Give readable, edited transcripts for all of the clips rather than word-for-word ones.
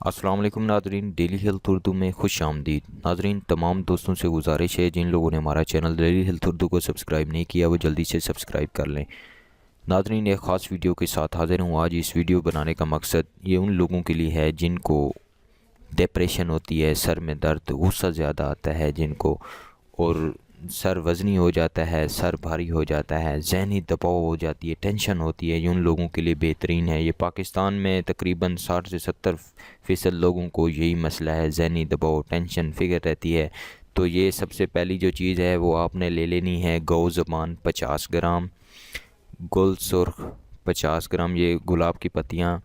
अस्सलाम वालेकुम नाजरीन, डेली हेल्थ उर्दू में खुश आमदीद। नाजरीन, तमाम दोस्तों से गुजारिश है जिन लोगों ने हमारा चैनल डेली हेल्थ उर्दू को सब्सक्राइब नहीं किया वो जल्दी से सब्सक्राइब कर लें। नाजरीन, एक ख़ास वीडियो के साथ हाजिर हूँ। आज इस वीडियो बनाने का मकसद ये उन लोगों के लिए है जिनको डिप्रेशन होती है, सर में दर्द, गुस्सा ज़्यादा आता है जिनको, और सर वज़नी हो जाता है, सर भारी हो जाता है, ज़हनी दबाव हो जाती है, टेंशन होती है। ये उन लोगों के लिए बेहतरीन है। ये पाकिस्तान में तकरीबन 60 से 70% लोगों को यही मसला है, ज़हनी दबाव, टेंशन, फ़िक्र रहती है। तो ये सबसे पहली जो चीज़ है वो आपने ले लेनी है गौ ज़बान 50 ग्राम, गुल सुर्ख 50 ग्राम, ये गुलाब की पत्तियाँ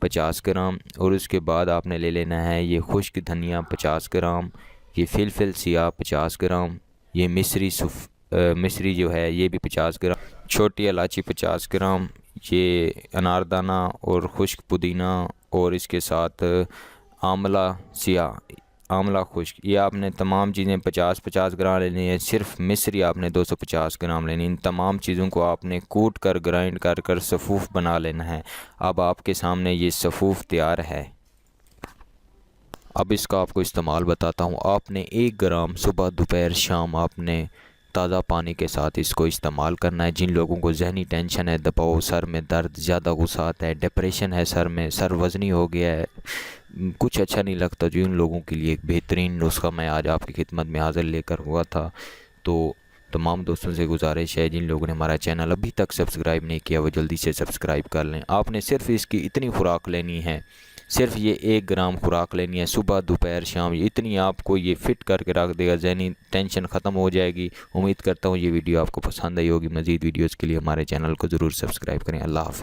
50 ग्राम, और उसके बाद आपने ले लेना है ये खुश्क धनिया 50 ग्राम, ये फिलफिल सियाह 50 ग्राम, ये मिस्री जो है ये भी 50 ग्राम, छोटी इलायची 50 ग्राम, ये अनारदाना और खुश्क पुदीना, और इसके साथ आंवला सियाह, आंवला खुश्क, ये आपने तमाम चीज़ें 50-50 ग्राम लेनी है। सिर्फ मिस्री आपने 250 ग्राम लेनी। इन तमाम चीज़ों को आपने कूट कर, ग्राइंड कर कर सफ़ूफ़ बना लेना है। अब आपके सामने ये सफ़ूफ़ तैयार है। अब इसका आपको इस्तेमाल बताता हूँ। आपने 1 ग्राम सुबह, दोपहर, शाम आपने ताज़ा पानी के साथ इसको इस्तेमाल करना है। जिन लोगों को ज़हनी टेंशन है, दबाव, सर में दर्द, ज़्यादा गुस्सा आता है, डिप्रेशन है, सर में, सर वज़नी हो गया है, कुछ अच्छा नहीं लगता, जो इन लोगों के लिए एक बेहतरीन नुस्खा मैं आज आपकी खिदमत में हाज़िर लेकर हुआ था। तो तमाम दोस्तों से गुजारिश है जिन लोगों ने हमारा चैनल अभी तक सब्सक्राइब नहीं किया वो जल्दी से सब्सक्राइब कर लें। आपने सिर्फ इसकी इतनी खुराक लेनी है, सिर्फ ये 1 ग्राम खुराक लेनी है, सुबह, दोपहर, शाम, इतनी आपको ये फ़िट करके रख देगा, ज़हनी टेंशन ख़त्म हो जाएगी। उम्मीद करता हूँ ये वीडियो आपको पसंद आई होगी। मज़ीद वीडियोज़ के लिए हमारे चैनल को ज़रूर सब्सक्राइब करें। अल्लाह हाफ़िज़।